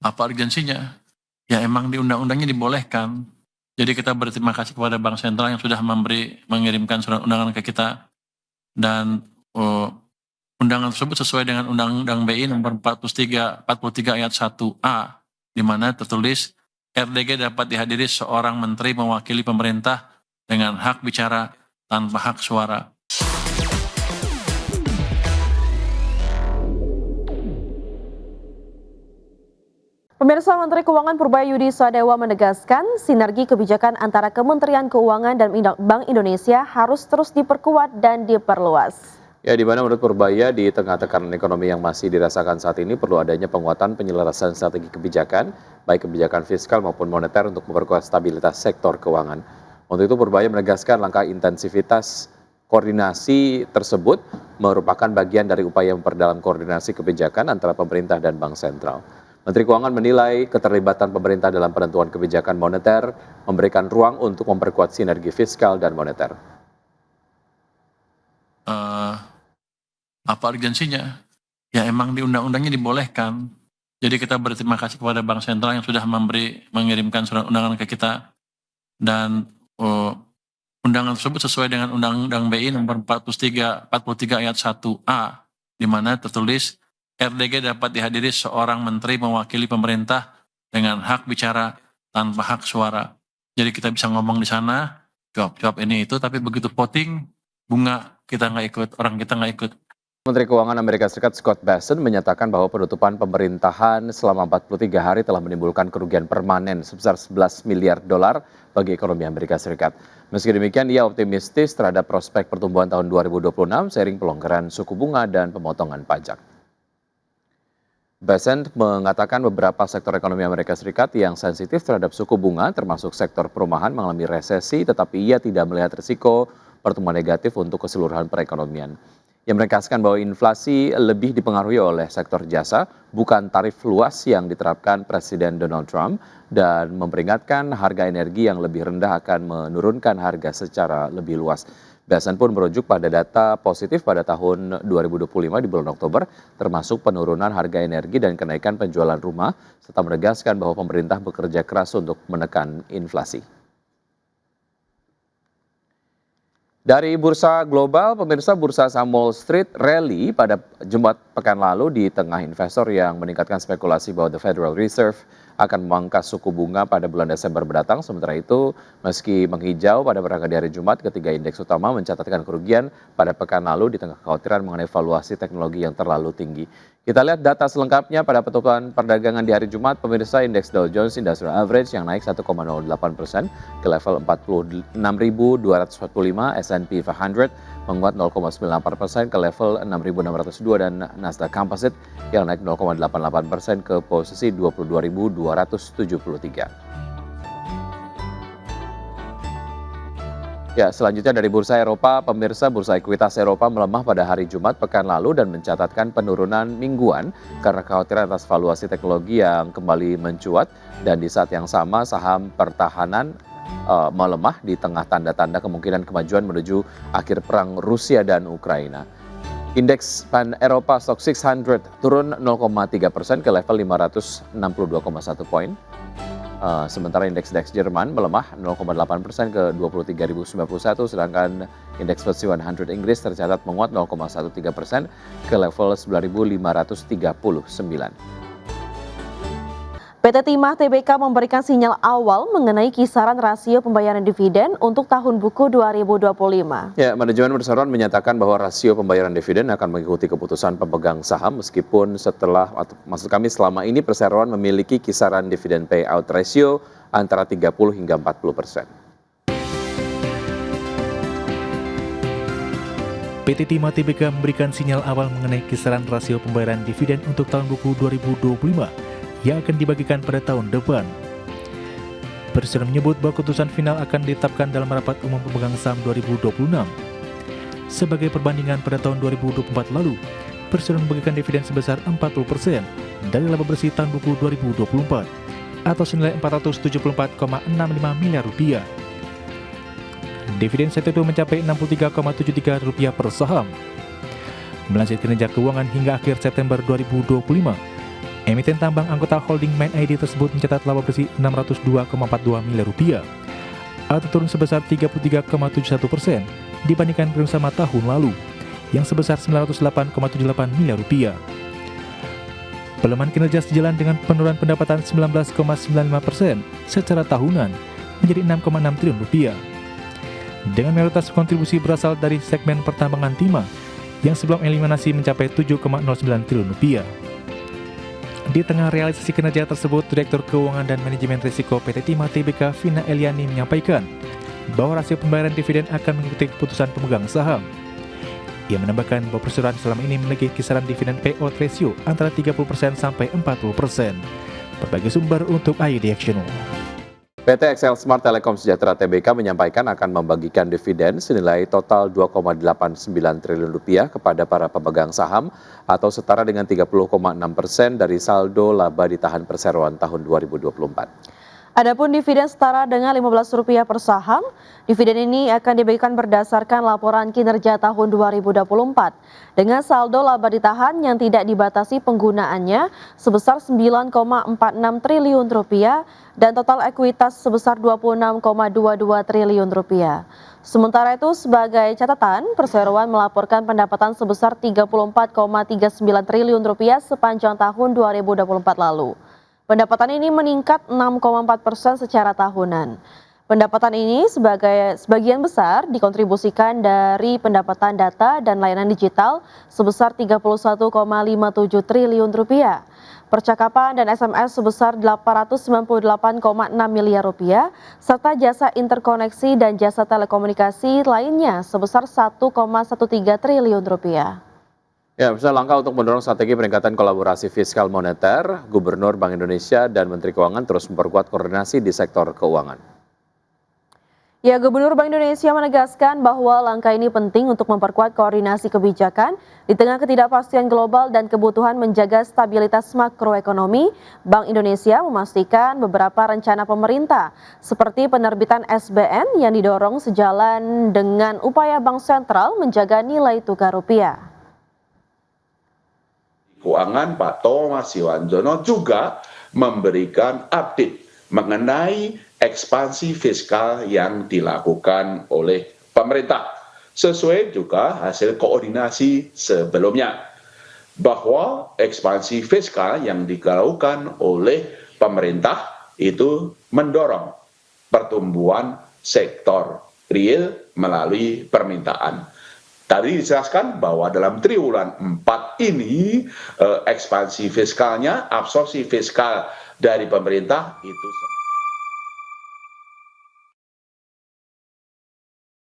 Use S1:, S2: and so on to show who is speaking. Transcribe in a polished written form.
S1: Apa urgensinya? Ya emang di undang-undangnya dibolehkan. Jadi kita berterima kasih kepada Bank Sentral yang sudah mengirimkan surat undangan ke kita dan undangan tersebut sesuai dengan Undang-Undang BI nomor 43 ayat 1A di mana tertulis RDG dapat dihadiri seorang menteri mewakili pemerintah dengan hak bicara tanpa hak suara.
S2: Pemirsa, Menteri Keuangan Purbaya Sadewa menegaskan sinergi kebijakan antara Kementerian Keuangan dan Bank Indonesia harus terus diperkuat dan diperluas.
S3: Ya, di mana menurut Purbaya di tengah tekanan ekonomi yang masih dirasakan saat ini perlu adanya penguatan penyelarasan strategi kebijakan, baik kebijakan fiskal maupun moneter untuk memperkuat stabilitas sektor keuangan. Untuk itu Purbaya menegaskan langkah intensivitas koordinasi tersebut merupakan bagian dari upaya memperdalam koordinasi kebijakan antara pemerintah dan Bank Sentral. Menteri Keuangan menilai keterlibatan pemerintah dalam penentuan kebijakan moneter memberikan ruang untuk memperkuat sinergi fiskal dan moneter.
S1: Apa urgensinya? Ya emang di undang-undangnya dibolehkan. Jadi kita berterima kasih kepada Bank Sentral yang sudah mengirimkan surat undangan ke kita dan undangan tersebut sesuai dengan Undang-Undang BI nomor 43 ayat 1A di mana tertulis RDG dapat dihadiri seorang menteri mewakili pemerintah dengan hak bicara tanpa hak suara. Jadi kita bisa ngomong di sana, jawab ini itu, tapi begitu voting, bunga kita nggak ikut, orang kita nggak ikut.
S3: Menteri Keuangan Amerika Serikat Scott Bessent menyatakan bahwa penutupan pemerintahan selama 43 hari telah menimbulkan kerugian permanen sebesar 11 miliar dolar bagi ekonomi Amerika Serikat. Meski demikian, ia optimistis terhadap prospek pertumbuhan tahun 2026 seiring pelonggaran suku bunga dan pemotongan pajak. Bessent mengatakan beberapa sektor ekonomi Amerika Serikat yang sensitif terhadap suku bunga, termasuk sektor perumahan mengalami resesi, tetapi ia tidak melihat risiko pertumbuhan negatif untuk keseluruhan perekonomian. Ia menegaskan bahwa inflasi lebih dipengaruhi oleh sektor jasa, bukan tarif luas yang diterapkan Presiden Donald Trump, dan memperingatkan harga energi yang lebih rendah akan menurunkan harga secara lebih luas. Bessent pun merujuk pada data positif pada tahun 2025 di bulan Oktober, termasuk penurunan harga energi dan kenaikan penjualan rumah, serta menegaskan bahwa pemerintah bekerja keras untuk menekan inflasi. Dari bursa global, pemirsa, bursa saham Wall Street rally pada Jumat pekan lalu di tengah investor yang meningkatkan spekulasi bahwa The Federal Reserve akan memangkas suku bunga pada bulan Desember mendatang. Sementara itu, meski menghijau pada perdagangan di hari Jumat, ketiga indeks utama mencatatkan kerugian pada pekan lalu di tengah kekhawatiran mengenai valuasi teknologi yang terlalu tinggi. Kita lihat data selengkapnya pada penutupan perdagangan di hari Jumat. Pemirsa, indeks Dow Jones Industrial Average yang naik 1,08% ke level 46.245, S&P 500 menguat 0,98% ke level 6.602 dan Nasdaq Composite yang naik 0,88% ke posisi 22.273. Ya, selanjutnya dari Bursa Eropa, pemirsa, bursa ekuitas Eropa melemah pada hari Jumat pekan lalu dan mencatatkan penurunan mingguan karena kekhawatiran atas valuasi teknologi yang kembali mencuat, dan di saat yang sama saham pertahanan melemah di tengah tanda-tanda kemungkinan kemajuan menuju akhir perang Rusia dan Ukraina. Indeks Pan Eropa Stock 600 turun 0,3% ke level 562,1 poin. Sementara indeks DAX Jerman melemah 0,8% ke 23.091, sedangkan indeks FTSE 100 Inggris tercatat menguat 0,13% ke level 9.539.
S2: PT Timah Tbk memberikan sinyal awal mengenai kisaran rasio pembayaran dividen untuk tahun buku 2025.
S3: Ya, manajemen perseroan menyatakan bahwa rasio pembayaran dividen akan mengikuti keputusan pemegang saham, meskipun selama ini perseroan memiliki kisaran dividen payout ratio antara 30 hingga 40%.
S4: PT Timah Tbk memberikan sinyal awal mengenai kisaran rasio pembayaran dividen untuk tahun buku 2025 yang akan dibagikan pada tahun depan. Perseroan menyebut bahwa keputusan final akan ditetapkan dalam rapat umum pemegang saham 2026. Sebagai perbandingan pada tahun 2024 lalu, Perseroan membagikan dividen sebesar 40% dari laba bersih tahun buku 2024 atau senilai Rp474,65 miliar. Dividen saat itu mencapai Rp63,73 per saham. Melansir kinerja keuangan hingga akhir September 2025, Emiten tambang anggota holding Main ID tersebut mencatat laba bersih 602,42 miliar rupiah atau turun sebesar 33,71% dibandingkan periode sama tahun lalu yang sebesar 908,78 miliar rupiah. Pelemahan kinerja sejalan dengan penurunan pendapatan 19,95% secara tahunan menjadi 6,6 triliun rupiah. Dengan mayoritas kontribusi berasal dari segmen pertambangan timah yang sebelum eliminasi mencapai 7,09 triliun rupiah. Di tengah realisasi kinerja tersebut, Direktur Keuangan dan Manajemen Risiko PT Timah Tbk Vina Eliani menyampaikan bahwa rasio pembayaran dividen akan mengikuti keputusan pemegang saham. Ia menambahkan bahwa perusahaan selama ini memiliki kisaran dividen payout ratio antara 30% sampai 40%. Berbagai sumber untuk IED Action.
S3: PT Excel Smart Telekom Sejahtera Tbk menyampaikan akan membagikan dividen senilai total 2,89 triliun rupiah kepada para pemegang saham atau setara dengan 30,6% dari saldo laba ditahan perseroan tahun 2024.
S2: Adapun dividen setara dengan Rp15 per saham, dividen ini akan dibagikan berdasarkan laporan kinerja tahun 2024 dengan saldo laba ditahan yang tidak dibatasi penggunaannya sebesar Rp9,46 triliun dan total ekuitas sebesar Rp26,22 triliun. Sementara itu, sebagai catatan, perseroan melaporkan pendapatan sebesar Rp34,39 triliun sepanjang tahun 2024 lalu. Pendapatan ini meningkat 6,4% secara tahunan. Pendapatan ini sebagian besar dikontribusikan dari pendapatan data dan layanan digital sebesar Rp31,57 triliun, percakapan dan SMS sebesar Rp898,6 miliar, serta jasa interkoneksi dan jasa telekomunikasi lainnya sebesar Rp1,13 triliun.
S3: Ya, misalnya langkah untuk mendorong strategi peningkatan kolaborasi fiskal moneter, Gubernur Bank Indonesia dan Menteri Keuangan terus memperkuat koordinasi di sektor keuangan.
S2: Ya, Gubernur Bank Indonesia menegaskan bahwa langkah ini penting untuk memperkuat koordinasi kebijakan di tengah ketidakpastian global dan kebutuhan menjaga stabilitas makroekonomi. Bank Indonesia memastikan beberapa rencana pemerintah seperti penerbitan SBN yang didorong sejalan dengan upaya Bank Sentral menjaga nilai tukar rupiah.
S5: Keuangan Pak Thomas Siwanjono juga memberikan update mengenai ekspansi fiskal yang dilakukan oleh pemerintah sesuai juga hasil koordinasi sebelumnya bahwa ekspansi fiskal yang dilakukan oleh pemerintah itu mendorong pertumbuhan sektor real melalui permintaan. Tadi dijelaskan bahwa dalam triwulan 4 ini ekspansi fiskalnya, absorpsi fiskal dari pemerintah itu